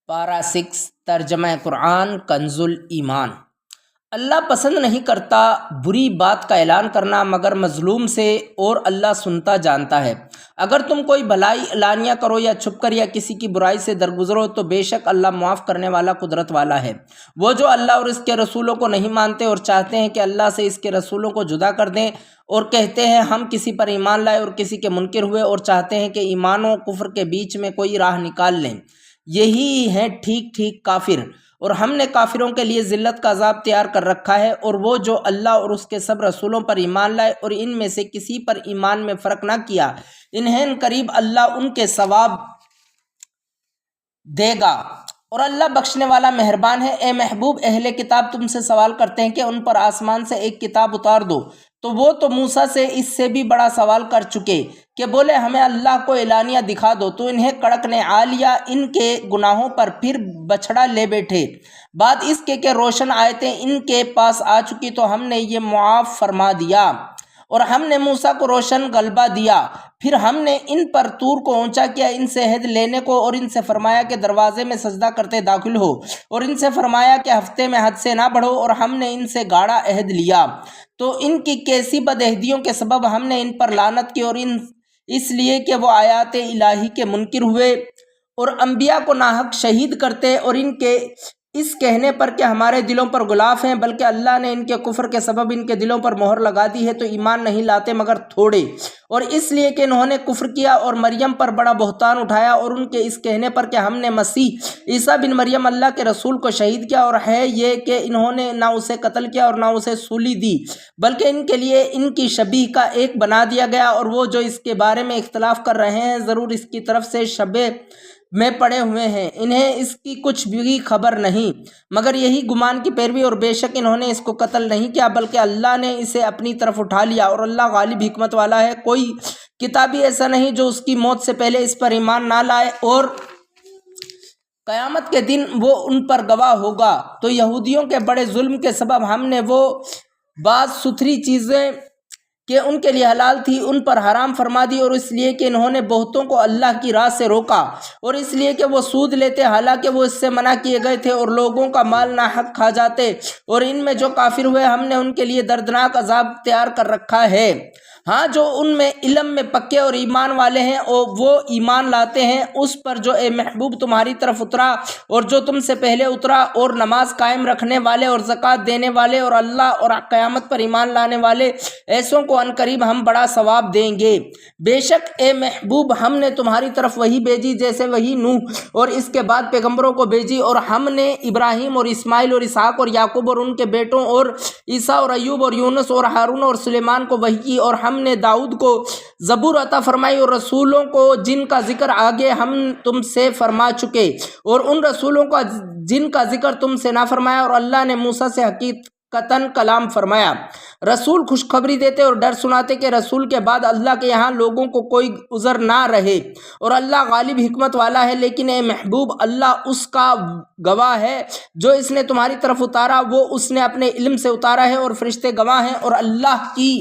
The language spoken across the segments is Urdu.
پارہ 6 ترجمہ قرآن کنز الایمان۔ اللہ پسند نہیں کرتا بری بات کا اعلان کرنا مگر مظلوم سے، اور اللہ سنتا جانتا ہے۔ اگر تم کوئی بھلائی اعلانیہ کرو یا چھپ کر یا کسی کی برائی سے درگزرو تو بے شک اللہ معاف کرنے والا قدرت والا ہے۔ وہ جو اللہ اور اس کے رسولوں کو نہیں مانتے اور چاہتے ہیں کہ اللہ سے اس کے رسولوں کو جدا کر دیں، اور کہتے ہیں ہم کسی پر ایمان لائے اور کسی کے منکر ہوئے، اور چاہتے ہیں کہ ایمان و کفر کے بیچ میں کوئی راہ نکال لیں، یہی ہیں ٹھیک ٹھیک کافر، اور ہم نے کافروں کے لیے ذلت کا عذاب تیار کر رکھا ہے۔ اور وہ جو اللہ اور اس کے سب رسولوں پر ایمان لائے اور ان میں سے کسی پر ایمان میں فرق نہ کیا، انہیں قریب اللہ ان کے ثواب دے گا، اور اللہ بخشنے والا مہربان ہے۔ اے محبوب، اہل کتاب تم سے سوال کرتے ہیں کہ ان پر آسمان سے ایک کتاب اتار دو، تو وہ تو موسیٰ سے اس سے بھی بڑا سوال کر چکے کہ بولے ہمیں اللہ کو اعلانیہ دکھا دو، تو انہیں کڑک نے آ لیا ان کے گناہوں پر، پھر بچھڑا لے بیٹھے۔ بعد اس کے کہ روشن آیتیں ان کے پاس آ چکی تو ہم نے یہ معاف فرما دیا، اور ہم نے موسیٰ کو روشن غلبہ دیا۔ پھر ہم نے ان پر طور کو اونچا کیا ان سے عہد لینے کو، اور ان سے فرمایا کہ دروازے میں سجدہ کرتے داخل ہو، اور ان سے فرمایا کہ ہفتے میں حد سے نہ بڑھو، اور ہم نے ان سے گاڑا عہد لیا۔ تو ان کی کیسی بدعہدیوں کے سبب ہم نے ان پر لعنت کی، اور اس لیے کہ وہ آیات الہی کے منکر ہوئے اور انبیاء کو ناحق شہید کرتے، اور ان کے اس کہنے پر کہ ہمارے دلوں پر غلاف ہیں، بلکہ اللہ نے ان کے کفر کے سبب ان کے دلوں پر مہر لگا دی ہے تو ایمان نہیں لاتے مگر تھوڑے، اور اس لیے کہ انہوں نے کفر کیا اور مریم پر بڑا بہتان اٹھایا، اور ان کے اس کہنے پر کہ ہم نے مسیح عیسیٰ بن مریم اللہ کے رسول کو شہید کیا، اور ہے یہ کہ انہوں نے نہ اسے قتل کیا اور نہ اسے سولی دی، بلکہ ان کے لیے ان کی شبیہ کا ایک بنا دیا گیا، اور وہ جو اس کے بارے میں اختلاف کر رہے ہیں ضرور اس کی طرف سے شبہ میں پڑے ہوئے ہیں، انہیں اس کی کچھ بھی خبر نہیں مگر یہی گمان کی پیروی، اور بے شک انہوں نے اس کو قتل نہیں کیا بلکہ اللہ نے اسے اپنی طرف اٹھا لیا، اور اللہ غالب حکمت والا ہے۔ کوئی کتابی ایسا نہیں جو اس کی موت سے پہلے اس پر ایمان نہ لائے، اور قیامت کے دن وہ ان پر گواہ ہوگا۔ تو یہودیوں کے بڑے ظلم کے سبب ہم نے وہ بعض ستھری چیزیں کہ ان کے لیے حلال تھی ان پر حرام فرما دی، اور اس لیے کہ انہوں نے بہتوں کو اللہ کی راہ سے روکا، اور اس لیے کہ وہ سود لیتے حالانکہ وہ اس سے منع کیے گئے تھے، اور لوگوں کا مال ناحق کھا جاتے، اور ان میں جو کافر ہوئے ہم نے ان کے لیے دردناک عذاب تیار کر رکھا ہے۔ ہاں، جو ان میں علم میں پکے اور ایمان والے ہیں اور وہ ایمان لاتے ہیں اس پر جو اے محبوب تمہاری طرف اترا اور جو تم سے پہلے اترا، اور نماز قائم رکھنے والے اور زکوٰۃ دینے والے اور اللہ اور قیامت پر ایمان لانے والے، ایسوں کو عنقریب ہم بڑا ثواب دیں گے۔ بے شک اے محبوب ہم نے تمہاری طرف وحی بھیجی جیسے وحی نوح اور اس کے بعد پیغمبروں کو بھیجی، اور ہم نے ابراہیم اور اسماعیل اور اسحاق اور یعقوب اور ان کے بیٹوں اور عیسیٰ اور ایوب اور یونس اور ہارون اور سلیمان کو وحی کی، اور ہم نے داؤد کو زبور عطا فرمائی، اور رسولوں کو جن کا ذکر آگے ہم تم سے فرما چکے، اور ان رسولوں کا جن کا ذکر تم سے نہ فرمایا، اور اللہ نے موسیٰ سے حقیقتاً کلام فرمایا۔ رسول خوشخبری دیتے اور ڈر سناتے کہ رسول کے بعد اللہ کے یہاں لوگوں کو کوئی عذر نہ رہے، اور اللہ غالب حکمت والا ہے۔ لیکن اے محبوب اللہ اس کا گواہ ہے جو اس نے تمہاری طرف اتارا، وہ اس نے اپنے علم سے اتارا ہے، اور فرشتے گواہ ہیں، اور اللہ کی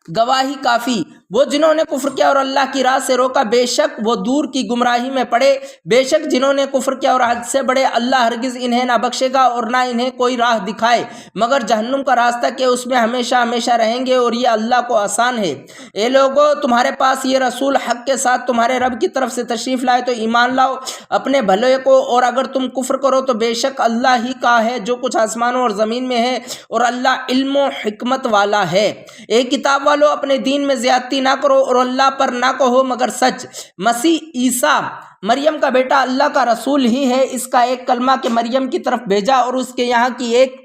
گواہی کافی۔ وہ جنہوں نے کفر کیا اور اللہ کی راہ سے روکا بے شک وہ دور کی گمراہی میں پڑے۔ بے شک جنہوں نے کفر کیا اور حد سے بڑھے اللہ ہرگز انہیں نہ بخشے گا اور نہ انہیں کوئی راہ دکھائے مگر جہنم کا راستہ کہ اس میں ہمیشہ ہمیشہ رہیں گے، اور یہ اللہ کو آسان ہے۔ اے لوگو، تمہارے پاس یہ رسول حق کے ساتھ تمہارے رب کی طرف سے تشریف لائے تو ایمان لاؤ اپنے بھلے کو، اور اگر تم کفر کرو تو بے شک اللہ ہی کا ہے جو کچھ آسمانوں اور زمین میں ہے، اور اللہ علم و حکمت والا ہے۔ اے کتاب والو، اپنے دین میں زیادتی نہ کرو اور اللہ پر نہ کہو مگر سچ۔ مسیح عیسیٰ مریم کا بیٹا اللہ کا رسول ہی ہے، اس کا ایک کلمہ کہ مریم کی طرف بھیجا اور اس کے یہاں کی ایک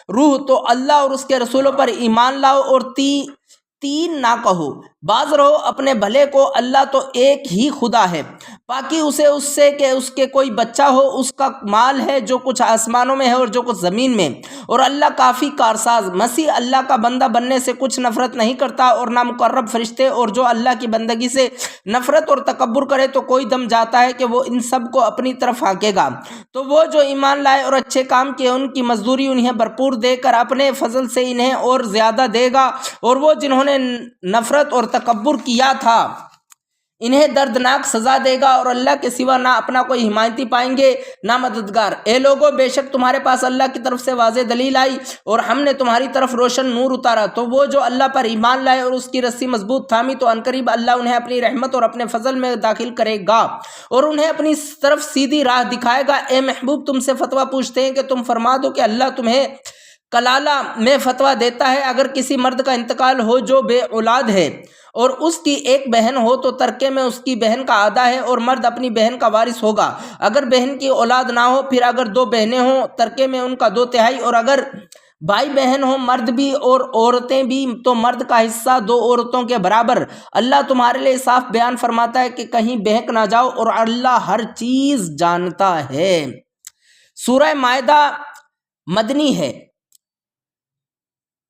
روح، تو اللہ اور اس کے رسولوں پر ایمان لاؤ اور تین نہ کہو، باز رہو اپنے بھلے کو، اللہ تو ایک ہی خدا ہے، پاکی اسے اس سے کہ اس کے کوئی بچہ ہو، اس کا مال ہے جو کچھ آسمانوں میں ہے اور جو کچھ زمین میں، اور اللہ کافی کارساز۔ مسیح اللہ کا بندہ بننے سے کچھ نفرت نہیں کرتا اور نہ مقرب فرشتے، اور جو اللہ کی بندگی سے نفرت اور تکبر کرے تو کوئی دم جاتا ہے کہ وہ ان سب کو اپنی طرف ہانکے گا۔ تو وہ جو ایمان لائے اور اچھے کام کیے ان کی مزدوری انہیں بھرپور دے کر اپنے فضل سے انہیں اور زیادہ دے گا، اور وہ جنہوں نے نفرت اور تکبر کیا تھا انہیں دردناک سزا دے گا اور اللہ کے سوا نہ اپنا کوئی حمایتی پائیں گے نہ مددگار۔ اے لوگو، بے شک تمہارے پاس اللہ کی طرف سے واضح دلیل آئی اور ہم نے تمہاری طرف روشن نور اتارا، تو وہ جو اللہ پر ایمان لائے اور اس کی رسی مضبوط تھامی تو عنقریب اللہ انہیں اپنی رحمت اور اپنے فضل میں داخل کرے گا اور انہیں اپنی طرف سیدھی راہ دکھائے گا۔ اے محبوب، تم سے فتویٰ پوچھتے ہیں کہ تم فرما دو کہ اللہ تمہیں کلالہ میں فتویٰ دیتا ہے، اگر کسی مرد کا انتقال ہو جو بے اولاد ہے اور اس کی ایک بہن ہو تو ترکے میں اس کی بہن کا آدھا ہے اور مرد اپنی بہن کا وارث ہوگا۔ اگر بہن کی اولاد نہ ہو، پھر اگر دو بہنیں ہوں، ترکے میں ان کا 2/3، اور اگر بھائی بہن ہوں، مرد بھی اور عورتیں بھی، تو مرد کا حصہ 2 عورتوں کے برابر۔ اللہ تمہارے لیے صاف بیان فرماتا ہے کہ کہیں بہک نہ جاؤ اور اللہ ہر چیز جانتا ہے۔ سورہ مائدہ مدنی ہے۔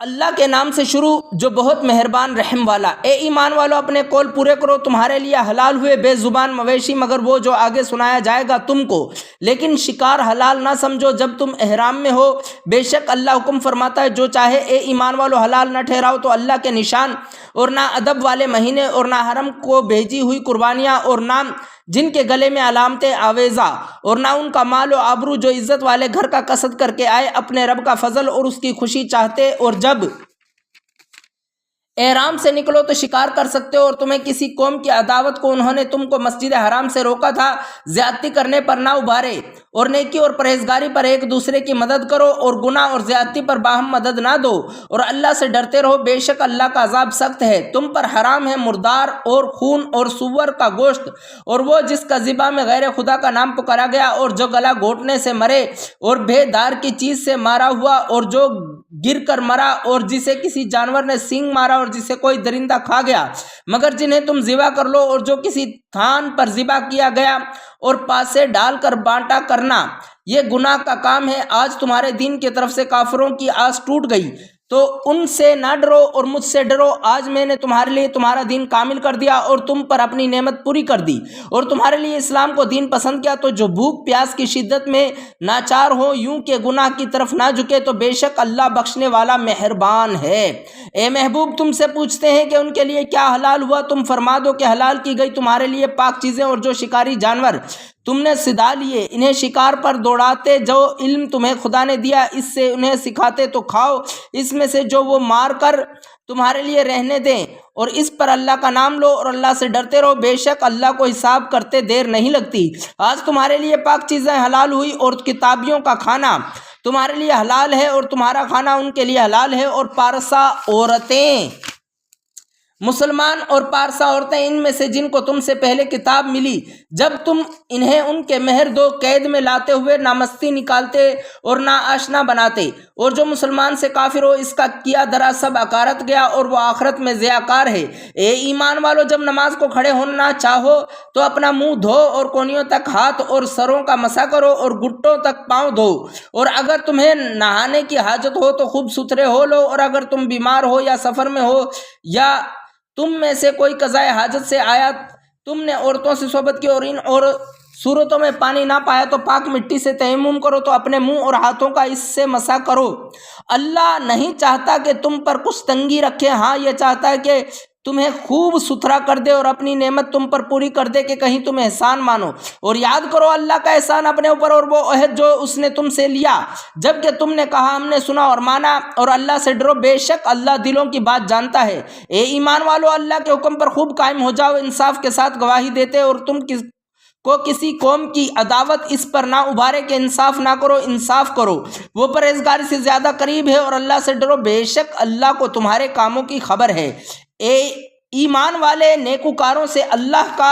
اللہ کے نام سے شروع جو بہت مہربان رحم والا۔ اے ایمان والو، اپنے قول پورے کرو، تمہارے لیے حلال ہوئے بے زبان مویشی مگر وہ جو آگے سنایا جائے گا تم کو، لیکن شکار حلال نہ سمجھو جب تم احرام میں ہو، بے شک اللہ حکم فرماتا ہے جو چاہے۔ اے ایمان والو، حلال نہ ٹھہراؤ تو اللہ کے نشان اور نہ ادب والے مہینے اور نہ حرم کو بھیجی ہوئی قربانیاں اور نہ جن کے گلے میں علامتیں آویزہ اور نہ ان کا مال و آبرو جو عزت والے گھر کا قصد کر کے آئے، اپنے رب کا فضل اور اس کی خوشی چاہتے، اور جب احرام سے نکلو تو شکار کر سکتے ہو، اور تمہیں کسی قوم کی عداوت کو انہوں نے تم کو مسجد حرام سے روکا تھا، زیادتی کرنے پر نہ ابھارے، اور نیکی اور پرہیزگاری پر ایک دوسرے کی مدد کرو اور گناہ اور زیادتی پر باہم مدد نہ دو، اور اللہ سے ڈرتے رہو، بے شک اللہ کا عذاب سخت ہے۔ تم پر حرام ہے مردار اور خون اور سور کا گوشت، اور وہ جس کا ذبح میں غیر خدا کا نام پکارا گیا، اور جو گلا گھونٹنے سے مرے اور بے دار کی چیز سے مارا ہوا، اور جو گر کر مرا، اور جسے کسی جانور نے سینگ مارا، اور جسے کوئی درندہ کھا گیا، مگر جنہیں تم ذبح کر لو، اور جو کسی تھان پر ذبح کیا گیا اور پاسے ڈال کر بانٹا کرنا، یہ گناہ کا کام ہے۔ آج تمہارے دین کی طرف سے کافروں کی آس ٹوٹ گئی، تو ان سے نہ ڈرو اور مجھ سے ڈرو۔ آج میں نے تمہارے لیے تمہارا دین کامل کر دیا اور تم پر اپنی نعمت پوری کر دی، اور تمہارے لیے اسلام کو دین پسند کیا، تو جو بھوک پیاس کی شدت میں ناچار ہو، یوں کہ گناہ کی طرف نہ جھکے، تو بے شک اللہ بخشنے والا مہربان ہے۔ اے محبوب، تم سے پوچھتے ہیں کہ ان کے لیے کیا حلال ہوا، تم فرما دو کہ حلال کی گئی تمہارے لیے پاک چیزیں، اور جو شکاری جانور تم نے صدا لیے انہیں شکار پر دوڑاتے، جو علم تمہیں خدا نے دیا اس سے انہیں سکھاتے، تو کھاؤ اس میں سے جو وہ مار کر تمہارے لیے رہنے دیں، اور اس پر اللہ کا نام لو اور اللہ سے ڈرتے رہو، بے شک اللہ کو حساب کرتے دیر نہیں لگتی۔ آج تمہارے لیے پاک چیزیں حلال ہوئی، اور کتابیوں کا کھانا تمہارے لیے حلال ہے اور تمہارا کھانا ان کے لیے حلال ہے، اور پارسا عورتیں، مسلمان اور پارسا عورتیں ان میں سے جن کو تم سے پہلے کتاب ملی، جب تم انہیں ان کے مہر دو، قید میں لاتے ہوئے نہ مستی نکالتے اور نہ آشنا بناتے، اور جو مسلمان سے کافر ہو اس کا کیا درا سب اکارت گیا اور وہ آخرت میں ضیاء کار ہے۔ اے ایمان والو، جب نماز کو کھڑے ہونا چاہو تو اپنا منہ دھو اور کونیوں تک ہاتھ اور سروں کا مسح کرو اور گھٹنوں تک پاؤں دھو، اور اگر تمہیں نہانے کی حاجت ہو تو خوب ستھرے ہو لو، اور اگر تم بیمار ہو یا سفر میں ہو یا تم میں سے کوئی قضائے حاجت سے آیا، تم نے عورتوں سے صحبت کی اور ان اور صورتوں میں پانی نہ پایا، تو پاک مٹی سے تیمم کرو، تو اپنے منہ اور ہاتھوں کا اس سے مسح کرو۔ اللہ نہیں چاہتا کہ تم پر کچھ تنگی رکھے، ہاں یہ چاہتا ہے کہ تمہیں خوب ستھرا کر دے اور اپنی نعمت تم پر پوری کر دے کہ کہیں تم احسان مانو، اور یاد کرو اللہ کا احسان اپنے اوپر اور وہ عہد جو اس نے تم سے لیا جب کہ تم نے کہا ہم نے سنا اور مانا، اور اللہ سے ڈرو، بے شک اللہ دلوں کی بات جانتا ہے۔ اے ایمان والو، اللہ کے حکم پر خوب قائم ہو جاؤ، انصاف کے ساتھ گواہی دیتے، اور تم کو کسی قوم کی عداوت اس پر نہ ابھارے کہ انصاف نہ کرو، انصاف کرو، وہ پرہیزگاری سے زیادہ قریب ہے، اور اللہ سے ڈرو، بے شک اللہ کو تمہارے کاموں کی خبر ہے۔ اے ایمان والے، نیکوکاروں سے اللہ کا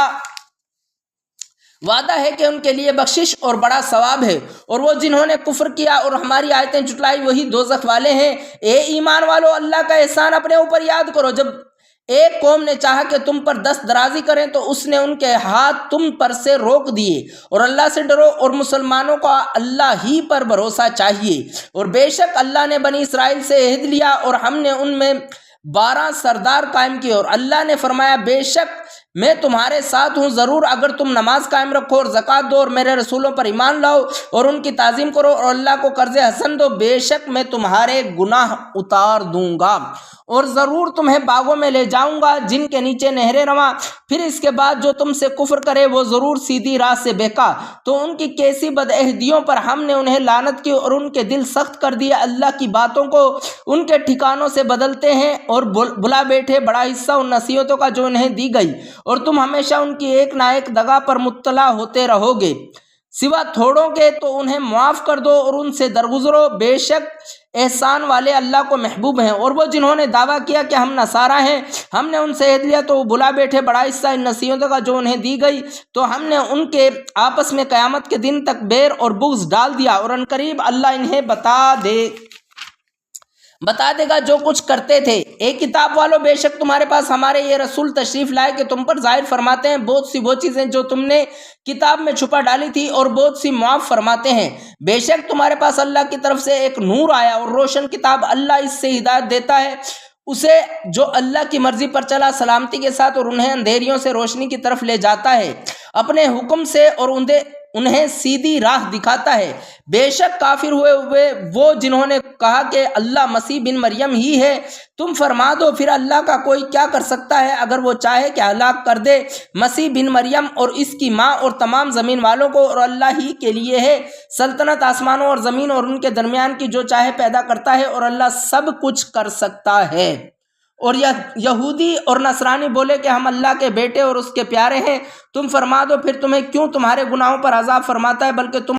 وعدہ ہے کہ ان کے لیے بخشش اور بڑا ثواب ہے، اور وہ جنہوں نے کفر کیا اور ہماری آیتیں جھٹلائی وہی دوزخ والے ہیں۔ اے ایمان والو، اللہ کا احسان اپنے اوپر یاد کرو، جب ایک قوم نے چاہا کہ تم پر دست درازی کریں تو اس نے ان کے ہاتھ تم پر سے روک دیے، اور اللہ سے ڈرو، اور مسلمانوں کو اللہ ہی پر بھروسہ چاہیے، اور بے شک اللہ نے بنی اسرائیل سے عہد لیا اور ہم نے ان میں 12 سردار قائم کیے، اور اللہ نے فرمایا بے شک میں تمہارے ساتھ ہوں، ضرور اگر تم نماز قائم رکھو اور زکوٰۃ دو اور میرے رسولوں پر ایمان لاؤ اور ان کی تعظیم کرو اور اللہ کو قرض حسن دو، بے شک میں تمہارے گناہ اتار دوں گا اور ضرور تمہیں باغوں میں لے جاؤں گا جن کے نیچے نہریں رواں۔ پھر اس کے بعد جو تم سے کفر کرے وہ ضرور سیدھی راہ سے بہکا، تو ان کی کیسی بدعہدیوں پر ہم نے انہیں لعنت کی اور ان کے دل سخت کر دیے۔ اللہ کی باتوں کو ان کے ٹھکانوں سے بدلتے ہیں اور بلا بیٹھے بڑا حصہ ان نصیحتوں کا جو انہیں دی گئی، اور تم ہمیشہ ان کی ایک نہ ایک دغا پر مطلع ہوتے رہو گے، سوا تھوڑوں کے تو انہیں معاف کر دو اور ان سے درگزرو، بے شک احسان والے اللہ کو محبوب ہیں۔ اور وہ جنہوں نے دعویٰ کیا کہ ہم نصارہ ہیں، ہم نے ان سے عہد لیا تو وہ بلا بیٹھے بڑا حصہ ان نصیحتوں کا جو انہیں دی گئی، تو ہم نے ان کے آپس میں قیامت کے دن تک بیر اور بغض ڈال دیا، اور عنقریب اللہ انہیں بتا دے گا جو کچھ کرتے تھے۔ اے کتاب والو، بے شک تمہارے پاس ہمارے یہ رسول تشریف لائے کہ تم پر ظاہر فرماتے ہیں بہت سی وہ چیزیں جو تم نے کتاب میں چھپا ڈالی تھی، اور بہت سی معاف فرماتے ہیں۔ بے شک تمہارے پاس اللہ کی طرف سے ایک نور آیا اور روشن کتاب، اللہ اس سے ہدایت دیتا ہے اسے جو اللہ کی مرضی پر چلا سلامتی کے ساتھ، اور انہیں اندھیریوں سے روشنی کی طرف لے جاتا ہے اپنے حکم سے، اور انہیں سیدھی راہ دکھاتا ہے۔ بے شک کافر ہوئے وہ جنہوں نے کہا کہ اللہ مسیح بن مریم ہی ہے، تم فرما دو پھر اللہ کا کوئی کیا کر سکتا ہے اگر وہ چاہے کہ ہلاک کر دے مسیح بن مریم اور اس کی ماں اور تمام زمین والوں کو، اور اللہ ہی کے لیے ہے سلطنت آسمانوں اور زمین اور ان کے درمیان کی، جو چاہے پیدا کرتا ہے اور اللہ سب کچھ کر سکتا ہے۔ اور یہودی اور نصرانی بولے کہ ہم اللہ کے بیٹے اور اس کے پیارے ہیں، تم فرما دو پھر تمہیں کیوں تمہارے گناہوں پر عذاب فرماتا ہے، بلکہ تم